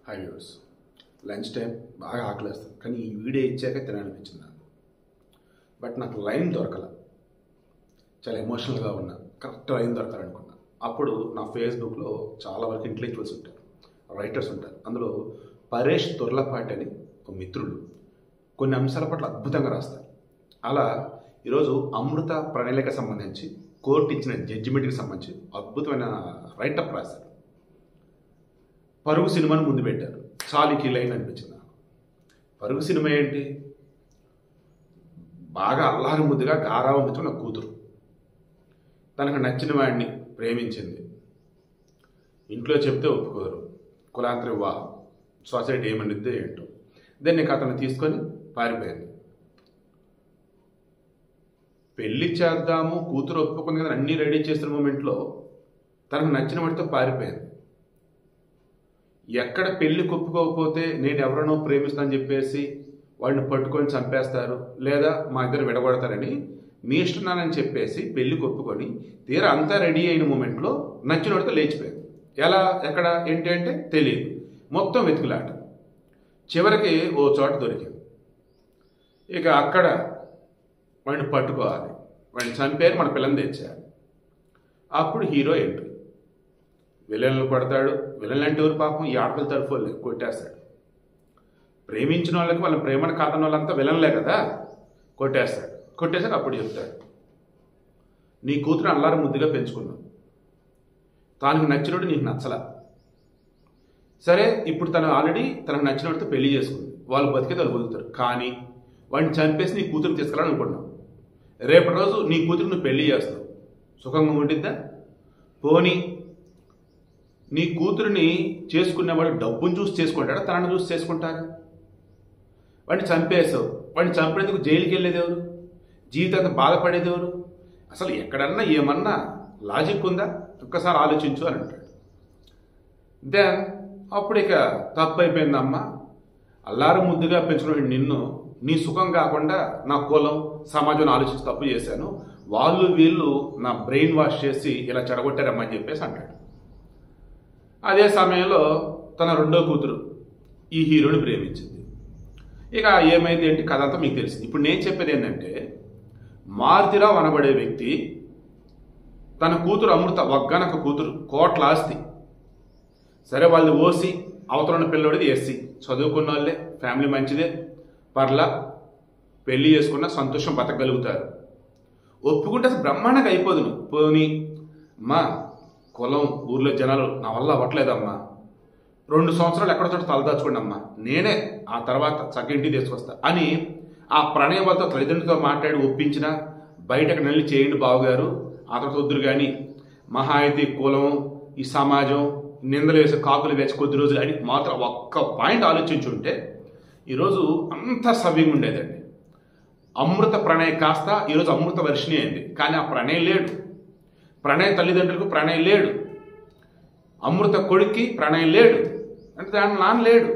Hi viewers, lunch time బాగా ఆకలిస్తుంది, కానీ ఈ వీడియో ఇచ్చాక తినాలనిపించింది నాకు. బట్ నాకు లైన్ దొరకల, చాలా ఎమోషనల్గా ఉన్నా, కరెక్ట్ లైన్ దొరకాలనుకున్నా. అప్పుడు నా ఫేస్బుక్లో చాలా వరకు ఇంటలెక్చువల్స్ ఉంటారు, రైటర్స్ ఉంటారు. అందులో పరేష్ తుర్లపాటి అని ఒక మిత్రుడు కొన్ని అంశాల పట్ల అద్భుతంగా రాస్తారు. అలా ఈరోజు అమృత ప్రణాళిక సంబంధించి కోర్టు ఇచ్చిన జడ్జిమెంట్కి సంబంధించి అద్భుతమైన రైటప్ రాశారు. పరుగు సినిమాను ముందు పెట్టారు. చాలీకి లైన్ అనిపించింది నాకు. పరుగు సినిమా ఏంటి? బాగా అల్లారి ముద్దుగా గారావం పెట్టుకున్న కూతురు తనకు నచ్చిన వాడిని ప్రేమించింది. ఇంట్లో చెప్తే ఒప్పుకోరు, కులాంతర వివాహం, సొసైటీ ఏమనిద్దో ఏంటో. దాన్ని అతను తీసుకొని పారిపోయింది. పెళ్లి చేద్దాము, కూతురు ఒప్పుకుంది కదా, అన్నీ రెడీ చేసిన మూమెంట్లో తనకు నచ్చిన వాడితో పారిపోయింది. ఎక్కడ పెళ్లి ఒప్పుకోకపోతే నేను ఎవరినో ప్రేమిస్తానని చెప్పేసి వాడిని పట్టుకొని చంపేస్తారు, లేదా మా ఇద్దరు విడగొడతారని మీ ఇష్టన్నానని చెప్పేసి పెళ్లికి ఒప్పుకొని తీరా అంతా రెడీ అయిన మూమెంట్లో నచ్చిన వాడితో లేచిపోయింది. ఎలా, ఎక్కడ, ఏంటి అంటే తెలియదు. మొత్తం వెతుకులాట. చివరికి ఓ చోట దొరికింది. ఇక అక్కడ వాడిని పట్టుకోవాలి, వాడిని చంపేరు, మన పిల్లని తెచ్చేయాలి. అప్పుడు హీరో ఎంట్రీ. విలన్లు కొడతాడు. విలన్లు అంటే ఎవరు పాపం? ఈ ఆడపిల్ల తరఫు కొట్టేస్తాడు. ప్రేమించిన వాళ్ళకి వాళ్ళ ప్రేమను కాదని వాళ్ళంతా విలన్లే కదా, కొట్టేస్తాడు. కొట్టేసాక అప్పుడు చెప్తాడు, నీ కూతురు అల్లారు ముద్దుగా పెంచుకున్నావు, తనకు నచ్చినోడు నీకు నచ్చలా. సరే, ఇప్పుడు తను ఆల్రెడీ తనకు నచ్చినోడితో పెళ్లి చేసుకుంది, వాళ్ళు బతికే వాళ్ళు బతుకుతారు. కానీ వాడిని చంపేసి నీ కూతురు తీసుకురాలని అనుకున్నావు. రేపటి రోజు నీ కూతురు నువ్వు పెళ్లి చేస్తావు, సుఖంగా ఉండిద్దా? పోనీ నీ కూతురిని చేసుకునేవాడు డబ్బును చూసి చేసుకుంటాడా, తనను చూసి చేసుకుంటారా? వాడిని చంపేసావు. వాడిని చంపేందుకు జైలుకి వెళ్ళేది ఎవరు? జీవితాంతం బాధపడేది ఎవరు? అసలు ఎక్కడన్నా ఏమన్నా లాజిక్ ఉందా? ఒక్కసారి ఆలోచించు అని అంటాడు. దెన్ అప్పుడు ఇక తప్పు అయిపోయిందమ్మా, అల్లారు ముద్దుగా పెంచుకున్న నిన్ను నీ సుఖం కాకుండా నా కులం, సమాజం ఆలోచించి తప్పు చేశాను, వాళ్ళు వీళ్ళు నా బ్రెయిన్ వాష్ చేసి ఇలా చెడగొట్టారమ్మా అని చెప్పేసి అంటాడు. అదే సమయంలో తన రెండో కూతురు ఈ హీరోని ప్రేమించింది. ఇక ఏమైంది ఏంటి కథ అంతా మీకు తెలిసింది. ఇప్పుడు నేను చెప్పేది ఏంటంటే, మారుతిరావు అనబడే వ్యక్తి తన కూతురు అమృత, ఒక్కనొక కూతురు, కోట్ల ఆస్తి. సరే, వాళ్ళు ఓసి, అవతల పిల్లడిది ఎస్సీ, చదువుకున్న వాళ్ళే, ఫ్యామిలీ మంచిదే, పర్లా పెళ్లి చేసుకున్న సంతోషం బతకగలుగుతారు. ఒప్పుకుంటే అసలు బ్రహ్మాండంగా అయిపోదు. నువ్వు పోనీ మా కులం, ఊర్లో జనాలు నా వల్ల అవ్వట్లేదమ్మా, 2 సంవత్సరాలు ఎక్కడో చోట తలదాచుకోండి అమ్మా, నేనే ఆ తర్వాత చక్కింటికి తీసుకొస్తా అని ఆ ప్రణయ వాళ్ళతో తల్లిదండ్రులతో మాట్లాడి ఒప్పించిన, బయటకు నెల్లి చేయండి బావగారు, ఆ తర్వాత వద్దురు. కానీ మహా అయితే కులం, ఈ సమాజం నిందలు వేసి కాకులు వేసి కొద్ది రోజులు అని మాత్రం ఒక్క పాయింట్ ఆలోచించుంటే ఈరోజు అంత సవ్యంగా ఉండేదండి. అమృత ప్రణయ్ కాస్త ఈరోజు అమృత వర్షిణి అయింది. కానీ ఆ ప్రణయ్ లేడు, ప్రణయ్ తల్లిదండ్రులకు ప్రణయ్ లేడు, అమృత కొడుక్కి ప్రణయ్ లేడు, అంటే దాని నాన్న లేడు,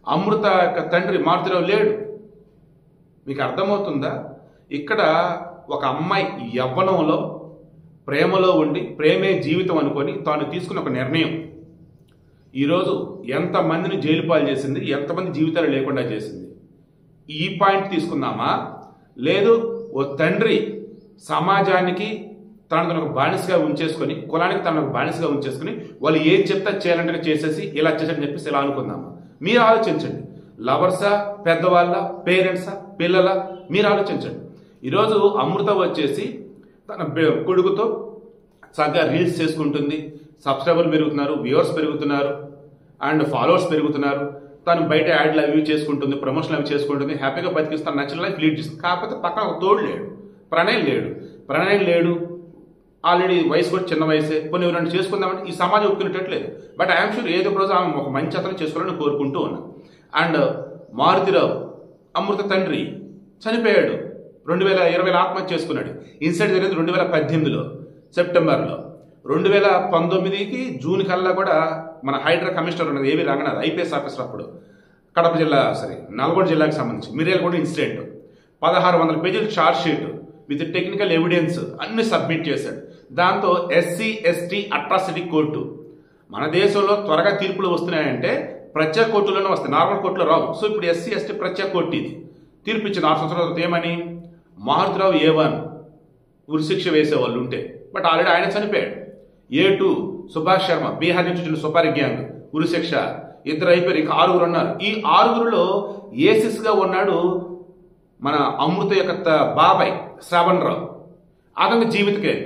అమృత యొక్క తండ్రి మారుతిరావు లేడు. మీకు అర్థమవుతుందా? ఇక్కడ ఒక అమ్మాయి యవ్వనంలో ప్రేమలో ఉండి ప్రేమే జీవితం అనుకొని తాను తీసుకున్న ఒక నిర్ణయం ఈరోజు ఎంతమందిని జైలు పాలు చేసింది, ఎంతమంది జీవితాలు లేకుండా చేసింది. ఈ పాయింట్ తీసుకుందామా? లేదు, ఓ తండ్రి సమాజానికి తనను ఒక బానిసగా ఉంచేసుకొని, కులానికి తనను ఒక బానిసగా ఉంచేసుకుని వాళ్ళు ఏం చెప్తా చేయాలంటే చేసేసి ఇలా చేసాడని చెప్పేసి ఇలా అనుకుందామా? మీరు ఆలోచించండి. లవర్సా, పెద్దవాళ్ళ, పేరెంట్సా, పిల్లల? మీరు ఆలోచించండి. ఈరోజు అమృత వచ్చేసి తన కొడుకుతో చక్కగా రీల్స్ చేసుకుంటుంది, సబ్స్క్రైబర్లు పెరుగుతున్నారు, వ్యూవర్స్ పెరుగుతున్నారు, అండ్ ఫాలోవర్స్ పెరుగుతున్నారు. తను బయట యాడ్లు అవి చేసుకుంటుంది, ప్రమోషన్లు అవి చేసుకుంటుంది, హ్యాపీగా బతికిస్తాను, నచ్చిన లైఫ్ లీడ్ చేస్తుంది. కాకపోతే పక్కన ఒక తోడు లేడు, ప్రణయ్ లేడు. ఆల్రెడీ వయసు కూడా చిన్న వయసే. కొన్ని ఎవరైనా చేసుకుందామంటే ఈ సమాజం ఒప్పుకునేటట్లేదు. బట్ ఐఎమ్ షూర్ ఏదో ఒక రోజు ఆమె ఒక మంచి అతను చేసుకోవాలని కోరుకుంటూ ఉన్నాను. అండ్ మారుతిరావు అమృత తండ్రి చనిపోయాడు, 2020 ఆత్మహత్య చేసుకున్నాడు. ఇన్సిడెంట్ జరిగింది 2018లో సెప్టెంబర్లో. 2019కి జూన్ కల్లా కూడా మన హైడ్రా కమిషనర్ ఉన్నది ఏవి రంగనాథ్, ఐపీఎస్ ఆఫీసర్, అప్పుడు కడప జిల్లా, నల్గొండ జిల్లాకు సంబంధించి మిర్యాలగూడ ఇన్సిడెంట్, 1600 పేజీలు charge sheet with technical evidence అన్ని సబ్మిట్ చేశాడు. దాంతో ఎస్సీ ఎస్టీ అట్రాసిటీ కోర్టు మన దేశంలో త్వరగా తీర్పులు వస్తున్నాయంటే ప్రత్యేక కోర్టులోనే వస్తాయి, నార్మల్ కోర్టులో రావు. సో ఇప్పుడు ఎస్సీ ఎస్టీ ప్రత్యేక కోర్టు ఇది తీర్పు ఇచ్చింది 6 సంవత్సరాల తర్వాత. ఏమని? మారుతిరావు A1 ఉరిశిక్ష వేసేవాళ్ళు ఉంటే, బట్ ఆల్రెడీ ఆయన చనిపోయాడు. A2 సుభాష్ శర్మ బీహార్ నుంచి వచ్చిన సుపారీ గ్యాంగ్ ఉరిశిక్ష, 2 అయిపోయారు, ఇంకా 6 ఉన్నారు. ఈ 6లో ఏసిస్గా ఉన్నాడు మన అమృత యొక్క బాబాయ్ శ్రావణ్ రావు, అతనికి జీవిత ఖైదు.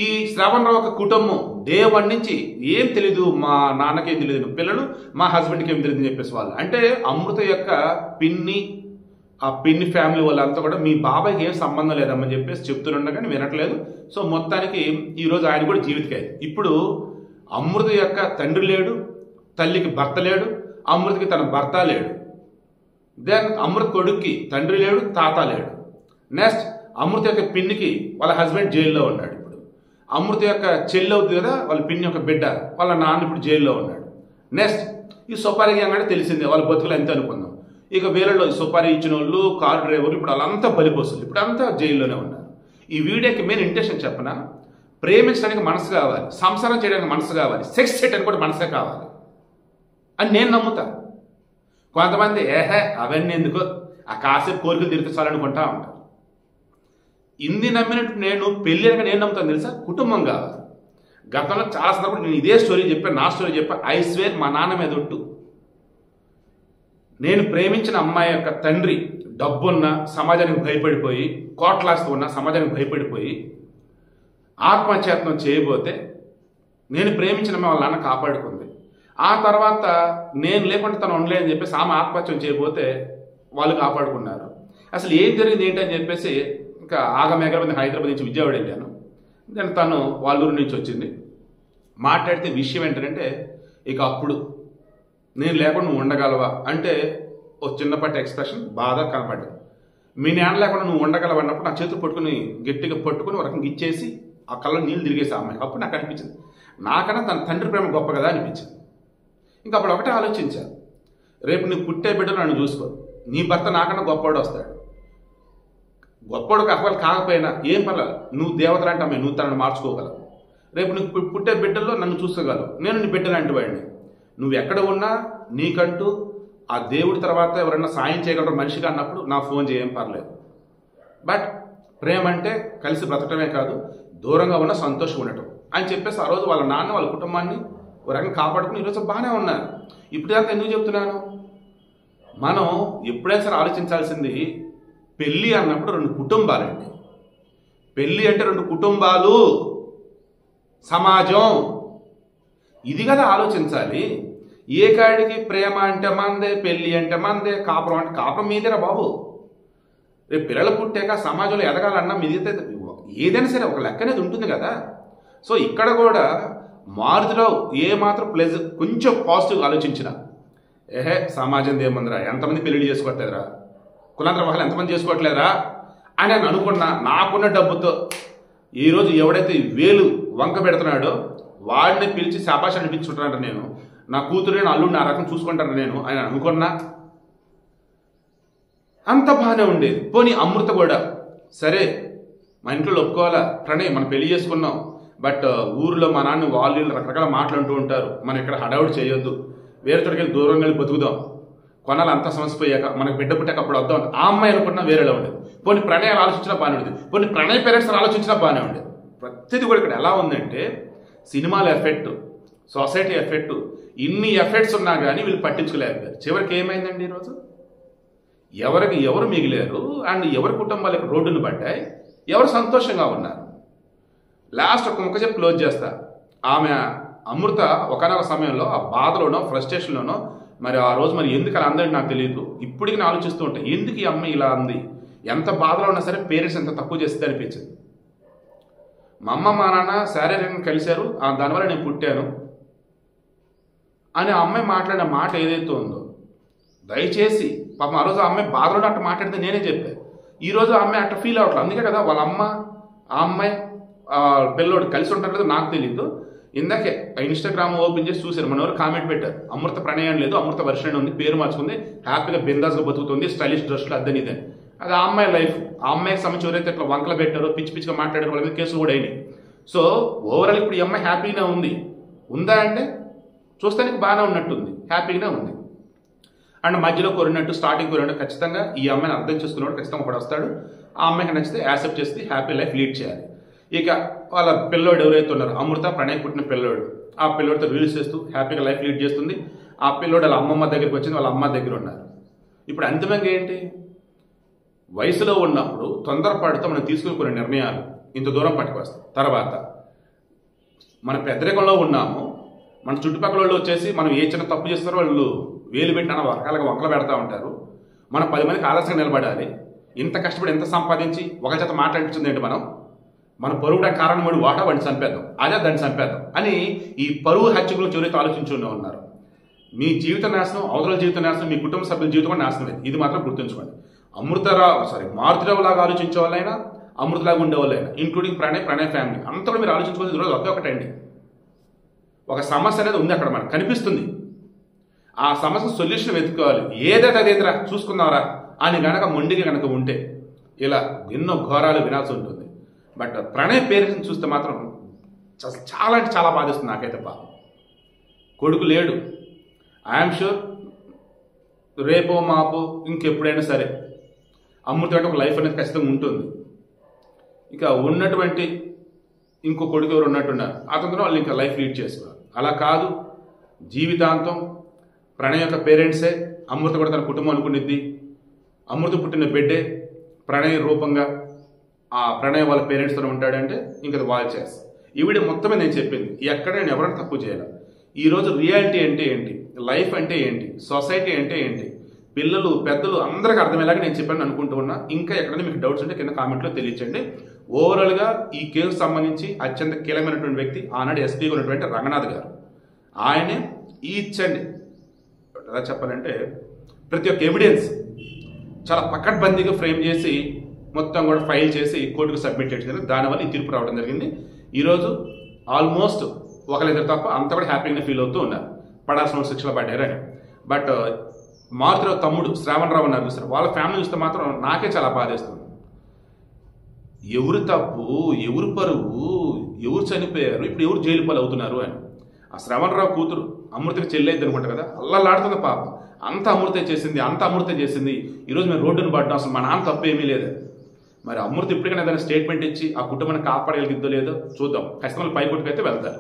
ఈ శ్రావణ్ రావు యొక్క కుటుంబం డే 1 నుంచి ఏం తెలీదు, మా నాన్నకేం తెలియదు, పిల్లలు మా హస్బెండ్కి ఏం తెలియదు అని చెప్పేసి వాళ్ళు. అంటే అమృత యొక్క పిన్ని, ఆ పిన్ని ఫ్యామిలీ వాళ్ళంతా కూడా మీ బాబాయ్కి ఏం సంబంధం లేదమ్మని చెప్పేసి చెప్తుండగా కానీ వినట్లేదు. సో మొత్తానికి ఈరోజు ఆయన కూడా జీవిత ఖైదు. ఇప్పుడు అమృత యొక్క తండ్రి లేడు, తల్లికి భర్త లేడు, అమృతకి తన భర్త లేడు. దెన్ అమృత కొడుక్కి తండ్రి లేడు, తాత లేడు. నెక్స్ట్ అమృత యొక్క పిన్నికి వాళ్ళ హస్బెండ్ జైల్లో ఉన్నాడు. ఇప్పుడు అమృత యొక్క చెల్లి అవుతుంది కదా, వాళ్ళ పిన్ని యొక్క బిడ్డ, వాళ్ళ నాన్న ఇప్పుడు జైల్లో ఉన్నాడు. నెక్స్ట్ ఈ సుపారీ గ్యాంగ్ అంటే తెలిసిందే, వాళ్ళ బతుకులు ఎంత అనుకుందాం. ఇక వేరేలో సుపారీ ఇచ్చిన వాళ్ళు, కార్ డ్రైవర్లు, ఇప్పుడు వాళ్ళంతా బలిపోస్తుంది, ఇప్పుడు అంతా జైల్లోనే ఉన్నారు. ఈ వీడియోకి మెయిన్ ఇంటెన్షన్ చెప్పనా, ప్రేమించడానికి మనసు కావాలి, సంసారం చేయడానికి మనసు కావాలి, సెక్స్ చేయడానికి కూడా మనసే కావాలి అని నేను నమ్ముతా. కొంతమంది అవన్నీ ఎందుకు, ఆ కాసేపు కోరికలు తీర్చాలనుకుంటా ఉంటారు. ఇన్ని నమ్మినట్టు నేను పెళ్ళి అనగా నేను నమ్ముతాను తెలుసా, కుటుంబం కావాలి. గతంలో చాలా సందర్భాలు నేను ఇదే స్టోరీ చెప్పాను, నా స్టోరీ చెప్పాను. ఐ స్వేర్ మా నాన్న మీద ఒట్టు, నేను ప్రేమించిన అమ్మాయి యొక్క తండ్రి డబ్బున్న, సమాజానికి భయపడిపోయి, కోట్లాస్తూ ఉన్న సమాజానికి భయపడిపోయి ఆత్మహత్యాయత్నం చేయబోతే నేను ప్రేమించిన అమ్మాయి వాళ్ళ నాన్న కాపాడుకుంది. ఆ తర్వాత నేను లేకుండా తను ఉండలేదని చెప్పేసి ఆమె ఆత్మహత్యం చేయబోతే వాళ్ళు కాపాడుకున్నారు. అసలు ఏం జరిగింది ఏంటని చెప్పేసి ఇంకా ఆగమేఘాల హైదరాబాద్ నుంచి విజయవాడ వెళ్ళాను. దాని తను వాళ్ళ ఊరి నుంచి వచ్చింది. మాట్లాడితే విషయం ఏంటంటే, ఇక అప్పుడు నేను లేకుండా నువ్వు ఉండగలవా అంటే ఓ చిన్నపాటి ఎక్స్ప్రెషన్ బాధ కనపడ్డాడు. మీ నాన్న లేకుండా నువ్వు ఉండగలవా అన్నప్పుడు నా చేతులు పట్టుకుని గట్టిగా పట్టుకుని ఒక రకంగా ఇచ్చేసి ఆ కళ్ళ నీళ్ళు తిరిగేసి అమ్మాయి. అప్పుడు నాకు అనిపించింది, నాకన్నా తన తండ్రి ప్రేమ గొప్ప కదా అనిపించింది. ఇంకా అప్పుడు ఒకటే ఆలోచించాను, రేపు నువ్వు పుట్టే బిడ్డలు నన్ను చూసుకో, నీ భర్త నాకన్నా గొప్పవాడు వస్తాడు. గొప్పవాడు అవ్వాలి కాకపోయినా ఏం పర్లేదు, నువ్వు దేవత లాంటి అమ్మాయి, నువ్వు తనను మార్చుకోగలవు. రేపు నువ్వు పుట్టే బిడ్డల్లో నన్ను చూసుకోగలవు, నేను నీ బిడ్డ లాంటి వాడిని. నువ్వు ఎక్కడ ఉన్నా నీకంటూ ఆ దేవుడి తర్వాత ఎవరన్నా సాయం చేయగలరు మనిషిగా అన్నప్పుడు నా ఫోన్ చేయం పర్లేదు. బట్ ప్రేమ అంటే కలిసి బ్రతకడమే కాదు, దూరంగా ఉన్న సంతోషం ఉండటం అని చెప్పేసి ఆ రోజు వాళ్ళ నాన్న వాళ్ళ కుటుంబాన్ని ఒక రకంగా కాపాడుకుని ఈరోజు బాగానే ఉన్నారు. ఇప్పుడు దాకా ఎందుకు చెప్తున్నాను, మనం ఎప్పుడైనా సరే ఆలోచించాల్సింది, పెళ్ళి అన్నప్పుడు 2 కుటుంబాలండి. పెళ్ళి అంటే 2 కుటుంబాలు, సమాజం, ఇది కదా ఆలోచించాలి. ఏ కాడికి ప్రేమ అంటే మందే, పెళ్ళి అంటే మందే, కాపురం అంటే కాపురం మీదేరా బాబు. రేపు పిల్లలు పుట్టాక సమాజంలో ఎదగాలన్నా మీదైతే ఏదైనా సరే ఒక లెక్క అనేది ఉంటుంది కదా. సో ఇక్కడ కూడా మారుతిలో ఏ మాత్రం కొంచెం పాజిటివ్ ఆలోచించిన, సమాజం ఏముందిరా, ఎంతమంది పెళ్లి చేసుకోవట్లేదురా, కులాంతర మహిళలు ఎంతమంది చేసుకోవట్లేదురా అని నేను అనుకున్నా. నాకున్న డబ్బుతో ఈరోజు ఎవడైతే వేలు వంక పెడుతున్నాడో వాడిని పిలిచి శాబాష్ అనిపించుకుంటానంట. నేను నా కూతురు, నేను అల్లుడిని ఆ రకం చూసుకుంటాను నేను అని అనుకున్నా. అంత బాగానే ఉండేది. పోనీ అమృత కూడా సరే, మా ఇంట్లో ఒప్పుకోవాలా, ప్రణయ్ మనం పెళ్లి చేసుకున్నాం, బట్ ఊర్లో మా నాన్న వాళ్ళు రకరకాల మాటలు ఉంటారు, మనం ఇక్కడ హడావుడి చేయొద్దు, వేరే చోటుకి వెళ్ళి దూరంగా వెళ్ళి బతుకుదాం, కొనాలి అంతా సమస్య పోయాక మనకు బిడ్డ పుట్టాక అప్పుడు వద్దాం. ఆ అమ్మాయి అనుకున్నా వేరేలా ఉండేది. పోనీ ప్రణయ్ ఆలోచించినా బాగానే ఉండేది, పోనీ ప్రణయ్ పేరెంట్స్ ఆలోచించినా బాగానే ఉండేది. ప్రతిదీ కూడా ఇక్కడ ఎలా ఉందంటే, సినిమాల ఎఫెక్ట్, సొసైటీ ఎఫెక్ట్, ఇన్ని ఎఫెక్ట్స్ ఉన్నా కానీ వీళ్ళు పట్టించుకోలేకపోయారు. చివరికి ఏమైందండి, ఈరోజు ఎవరికి ఎవరు మిగిలారు అండ్ ఎవరి కుటుంబాలు రోడ్డును పడ్డాయి, ఎవరు సంతోషంగా ఉన్నారు. లాస్ట్ ఒక ముక్క చెప్పి క్లోజ్ చేస్తా. ఆమె అమృత ఒకనొక సమయంలో ఆ బాధలోనో ఫ్రస్ట్రేషన్లోనో మరి ఆ రోజు మరి ఎందుకు అలా అందరికి నాకు తెలియదు, ఇప్పటికి నేను ఆలోచిస్తూ ఉంటాను, ఎందుకు ఈ అమ్మాయి ఇలా ఉంది, ఎంత బాధలో ఉన్నా సరే పేరెంట్స్ ఎంత తక్కువ చేస్తే అనిపించింది. మా అమ్మ మా నాన్న శారీరకంగా కలిశారు, దానివల్ల నేను పుట్టాను అని ఆ అమ్మాయి మాట్లాడిన మాట ఏదైతే ఉందో, దయచేసి పాపం ఆ రోజు ఆ అమ్మాయి బాధలో అట్లా మాట్లాడితే నేనే చెప్పాను. ఈరోజు ఆ అమ్మాయి అట్లా ఫీల్ అవ్వట్లేదు. అందుకే కదా వాళ్ళ అమ్మ ఆ అమ్మాయి పిల్లోడు కలిసి ఉంటారు కదా, నాకు తెలీదు. ఇందాకే ఇన్స్టాగ్రామ్ ఓపెన్ చేసి చూశారు, మన ఎవరు కామెంట్ పెట్టారు, అమృత ప్రణయం లేదు, అమృత వర్షణ ఉంది, పేరు మార్చుకుంది, హ్యాపీగా బిందాస్గా బతుకుతుంది, స్టైలిష్ డ్రెస్లు అద్దని ఇదని. అది ఆ అమ్మాయి లైఫ్. ఆ అమ్మాయికి సంబంధించి ఎవరైతే ఇట్లా వంకలు పెట్టారో, పిచ్చి పిచ్చిగా మాట్లాడారో వాళ్ళ మీద కేసులు కూడా అయినాయి. సో ఓవరాల్ ఇప్పుడు ఈ అమ్మాయి హ్యాపీగా ఉందా అంటే చూస్తానికి బాగానే ఉన్నట్టుంది, హ్యాపీగానే ఉంది. అండ్ మధ్యలో కోరినట్టు స్టార్టింగ్ కోరినట్టు ఖచ్చితంగా ఈ అమ్మాయిని అర్థం చేసుకున్నవాడు ఖచ్చితంగా ఒకటి వస్తాడు. ఆ అమ్మాయికి నచ్చితే యాక్సెప్ట్ చేసి హ్యాపీ లైఫ్ లీడ్ చేయాలి. ఇక వాళ్ళ పిల్లోడు ఎవరైతే ఉన్నారో అమృత ప్రణయ్ పుట్టిన పిల్లోడు, ఆ పిల్లోడితో రీల్స్ చేస్తూ హ్యాపీగా లైఫ్ లీడ్ చేస్తుంది. ఆ పిల్లోడు వాళ్ళ అమ్మమ్మ దగ్గరికి వచ్చింది, వాళ్ళ అమ్మ దగ్గర ఉన్నారు. ఇప్పుడు అంతిమంగా ఏంటి, వయసులో ఉన్నప్పుడు తొందరపాటుతో మనం తీసుకుని కొన్ని నిర్ణయాలు ఇంత దూరం పట్టుకొస్తాం. తర్వాత మన పెద్దరికంలో ఉన్నాము, మన చుట్టుపక్కల వాళ్ళు వచ్చేసి మనం ఏ చిన్న తప్పు చేస్తారో వాళ్ళు వేలు పెట్టి అన్న రకాలుగా వంకలు పెడతా ఉంటారు. మనం 10 మందికి ఆదర్శంగా నిలబడాలి. ఇంత కష్టపడి ఎంత సంపాదించి ఒక చేత మాట్లాడించింది ఏంటి, మన పరువు కారణం వాడు వాటా వాడిని చంపేద్దాం, అదే దాన్ని చంపేద్దాం అని ఈ పరువు హత్య గురించి ఎవరైతే ఆలోచించుకునే ఉన్నారు, మీ జీవిత నాశనం, అవతల జీవిత నాశనం, మీ కుటుంబ సభ్యుల జీవితం కూడా నాశనం లేదు. ఇది మాత్రం గుర్తుంచుకోండి. మారుతిరావు లాగా ఆలోచించే వాళ్ళైనా, అమృతలాగా ఉండేవాళ్ళైనా, ఇంక్లూడింగ్ ప్రణయ్ ఫ్యామిలీ అంతా కూడా మీరు ఆలోచించుకోవాలి. ఈరోజు ఒకటండి, ఒక సమస్య అనేది ఉంది అక్కడ మనకు కనిపిస్తుంది. ఆ సమస్య సొల్యూషన్ వెతుక్కోవాలి. ఏదైతే అదేంద్రా చూసుకుందాంరా అని గనక మొండిగా కనుక ఉంటే ఇలా ఎన్నో ఘోరాలు వినాల్సి ఉంటుంది. బట్ ప్రణయ్ పేరెంట్స్ని చూస్తే మాత్రం చాలా అంటే చాలా బాధిస్తుంది నాకైతే. పాపం కొడుకు లేడు. ఐఎమ్ షూర్ రేపో మాపో ఇంకెప్పుడైనా సరే అమృత అంటే ఒక లైఫ్ అనేది ఖచ్చితంగా ఉంటుంది. ఇక ఉన్నటువంటి ఇంకో కొడుకు ఎవరు ఉన్నట్టున్నారు, అతనితో వాళ్ళు ఇంకా లైఫ్ లీడ్ చేసుకోవాలి. అలా కాదు, జీవితాంతం ప్రణయ్ యొక్క పేరెంట్సే అమృత కూడా తన కుటుంబం అనుకునిద్ది. అమృత పుట్టిన బిడ్డే ప్రణయ్ రూపంగా ఆ ప్రణయ్ వాళ్ళ పేరెంట్స్తో ఉంటాడంటే ఇంకా వాళ్ళు చేస్తారు. ఈ వీడియో మొత్తమే నేను చెప్పింది, ఎక్కడ నేను ఎవరైనా తప్పు చేయాలి. ఈరోజు రియాలిటీ అంటే ఏంటి, లైఫ్ అంటే ఏంటి, సొసైటీ అంటే ఏంటి, పిల్లలు పెద్దలు అందరికీ అర్థమయ్యేలాగా నేను చెప్పాను అనుకుంటూ ఉన్నా. ఇంకా ఎక్కడైనా మీకు డౌట్స్ ఉంటే కింద కామెంట్లో తెలియచేయండి. ఓవరాల్గా ఈ కేసు సంబంధించి అత్యంత కీలకమైనటువంటి వ్యక్తి ఆనాడు ఎస్పీగా ఉన్నటువంటి రంగనాథ్ గారు. ఆయనే ఇచ్చండి ఎలా చెప్పాలంటే ప్రతి ఒక్క ఎవిడెన్స్ చాలా పకడ్బందీగా ఫ్రేమ్ చేసి మొత్తం కూడా ఫైల్ చేసి కోర్టుకు సబ్మిట్ చేయడం జరిగింది. దానివల్ల ఈ తీర్పు రావడం జరిగింది. ఈరోజు ఆల్మోస్ట్ ఒకరిద్దరు తప్ప అంతా కూడా హ్యాపీగానే ఫీల్ అవుతూ ఉన్నారు, పడాల్సిన శిక్షలు పడ్డారని. బట్ మారుతిరావు తమ్ముడు శ్రావణ్ రావు ఉన్నారు చూస్తారు, వాళ్ళ ఫ్యామిలీ చూస్తే మాత్రం నాకే చాలా బాధేస్తుంది. ఎవరు తప్పు, ఎవరు పరువు, ఎవరు చనిపోయారు, ఇప్పుడు ఎవరు జైలు పాలు అవుతున్నారు అని. ఆ శ్రావణ్ రావు కూతురు అమృతకి చెల్లెద్ది అనుకుంటా కదా, అల్లలాడుతుంది పాపం. అంత అమృతే చేసింది. ఈరోజు మేము రోడ్డును పడ్డాం, అసలు మా నాన్న తప్పు ఏమీ లేదు. మరి అమృత ఇప్పటికైనా ఏదైనా స్టేట్మెంట్ ఇచ్చి ఆ కుటుంబాన్ని కాపాడగలిగిద్దో లేదో చూద్దాం. ఖచ్చితంగా పై కోర్టుకు అయితే వెళ్తారు.